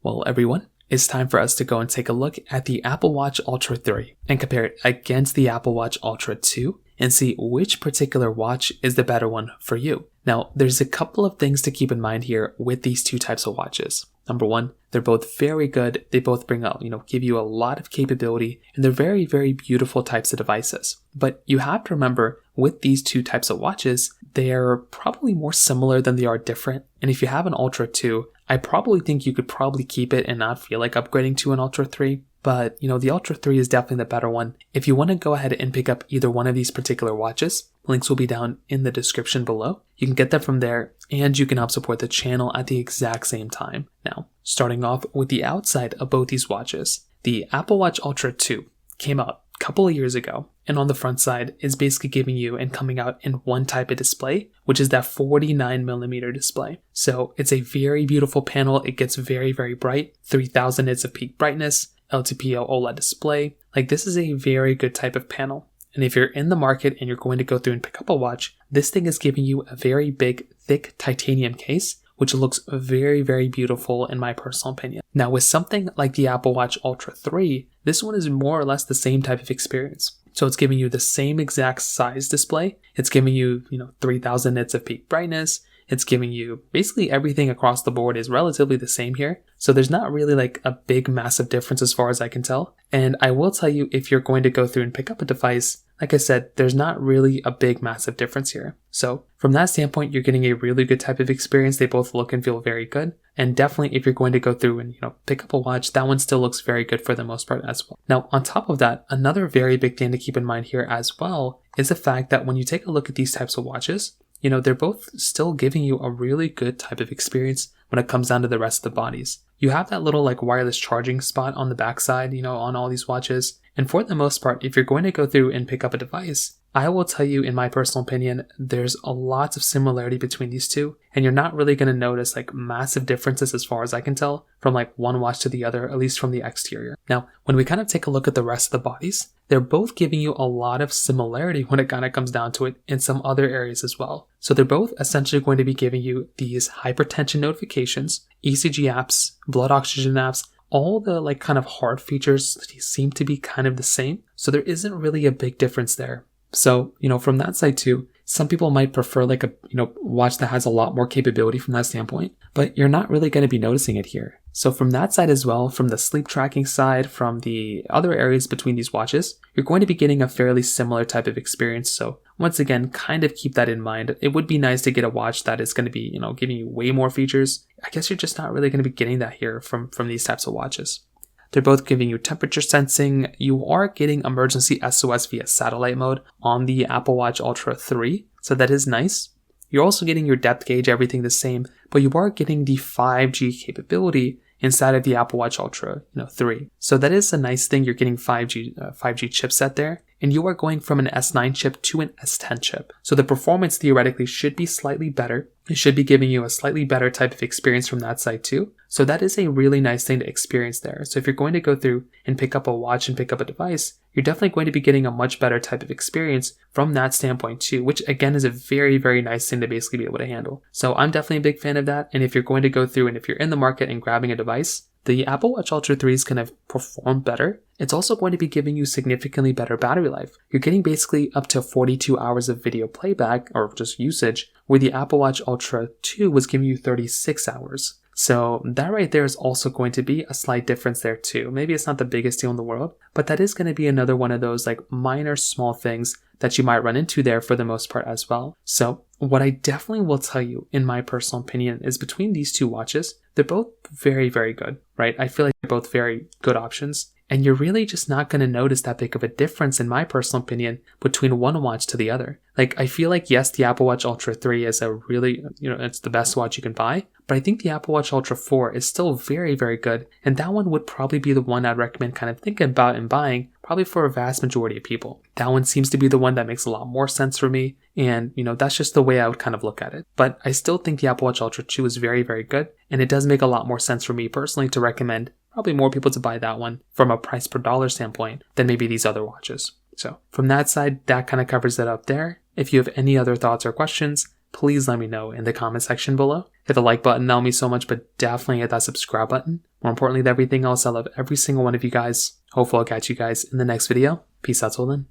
Well, everyone, it's time for us to go and take a look at the Apple Watch Ultra 3 and compare it against the Apple Watch Ultra 2 and see which particular watch is the better one for you. Now, there's a couple of things to keep in mind here with these two types of watches. Number one, they're both very good. They both bring out, give you a lot of capability, and they're very, very beautiful types of devices. But you have to remember with these two types of watches, they're probably more similar than they are different. And if you have an Ultra 2, I probably think you could probably keep it and not feel like upgrading to an Ultra 3. But, the Ultra 3 is definitely the better one. If you want to go ahead and pick up either one of these particular watches, links will be down in the description below. You can get them from there, and you can help support the channel at the exact same time. Now, starting off with the outside of both these watches, the Apple Watch Ultra 2 came out a couple of years ago, and on the front side is basically giving you and coming out in one type of display, which is that 49mm display. So it's a very beautiful panel. It gets very, very bright, 3000 nits of peak brightness, LTPO OLED display. This is a very good type of panel. And if you're in the market and you're going to go through and pick up a watch, this thing is giving you a very big, thick titanium case, which looks very, very beautiful in my personal opinion. Now, with something like the Apple Watch Ultra 3, this one is more or less the same type of experience. So it's giving you the same exact size display. It's giving you, 3000 nits of peak brightness. It's giving you basically everything across the board is relatively the same here. So there's not really a big massive difference as far as I can tell. And I will tell you, if you're going to go through and pick up a device, like I said, there's not really a big massive difference here. So from that standpoint, you're getting a really good type of experience. They both look and feel very good. And definitely if you're going to go through and, pick up a watch, that one still looks very good for the most part as well. Now, on top of that, another very big thing to keep in mind here as well is the fact that when you take a look at these types of watches, they're both still giving you a really good type of experience when it comes down to the rest of the bodies. You have that little wireless charging spot on the backside, on all these watches. And for the most part, if you're going to go through and pick up a device, I will tell you, in my personal opinion, there's a lot of similarity between these two, and you're not really going to notice massive differences as far as I can tell from one watch to the other, at least from the exterior. Now, when we kind of take a look at the rest of the bodies, they're both giving you a lot of similarity when it kind of comes down to it in some other areas as well. So they're both essentially going to be giving you these hypertension notifications, ECG apps, blood oxygen apps. All the kind of hard features seem to be kind of the same. So there isn't really a big difference there. So, from that side too, some people might prefer a watch that has a lot more capability from that standpoint, but you're not really going to be noticing it here. So from that side as well, from the sleep tracking side, from the other areas between these watches, you're going to be getting a fairly similar type of experience. So once again, kind of keep that in mind. It would be nice to get a watch that is going to be, giving you way more features. I guess you're just not really going to be getting that here from these types of watches. They're both giving you temperature sensing. You are getting emergency SOS via satellite mode on the Apple Watch Ultra 3, so that is nice. You're also getting your depth gauge, everything the same, but you are getting the 5G capability inside of the Apple Watch Ultra 3. So that is a nice thing. You're getting 5G chipset there, and you are going from an S9 chip to an S10 chip. So the performance theoretically should be slightly better. It should be giving you a slightly better type of experience from that side too. So that is a really nice thing to experience there. So if you're going to go through and pick up a watch and pick up a device, you're definitely going to be getting a much better type of experience from that standpoint too, which again is a very, very nice thing to basically be able to handle. So I'm definitely a big fan of that. And if you're going to go through and if you're in the market and grabbing a device, the Apple Watch Ultra 3 is going to perform better. It's also going to be giving you significantly better battery life. You're getting basically up to 42 hours of video playback or just usage, where the Apple Watch Ultra 2 was giving you 36 hours. So that right there is also going to be a slight difference there too. Maybe it's not the biggest deal in the world, but that is going to be another one of those minor small things that you might run into there for the most part as well. So what I definitely will tell you, in my personal opinion, is between these two watches, they're both very, very good, right? I feel like they're both very good options. And you're really just not going to notice that big of a difference, in my personal opinion, between one watch to the other. I feel like, yes, the Apple Watch Ultra 3 is a really, it's the best watch you can buy. But I think the Apple Watch Ultra 4 is still very, very good. And that one would probably be the one I'd recommend kind of thinking about and buying, probably for a vast majority of people. That one seems to be the one that makes a lot more sense for me. And, that's just the way I would kind of look at it. But I still think the Apple Watch Ultra 2 is very, very good. And it does make a lot more sense for me personally to recommend probably more people to buy that one from a price per dollar standpoint than maybe these other watches. So from that side, that kind of covers that up there. If you have any other thoughts or questions, please let me know in the comment section below. Hit the like button, that'll mean so much, but definitely hit that subscribe button. More importantly than everything else, I love every single one of you guys. Hopefully I'll catch you guys in the next video. Peace out till then.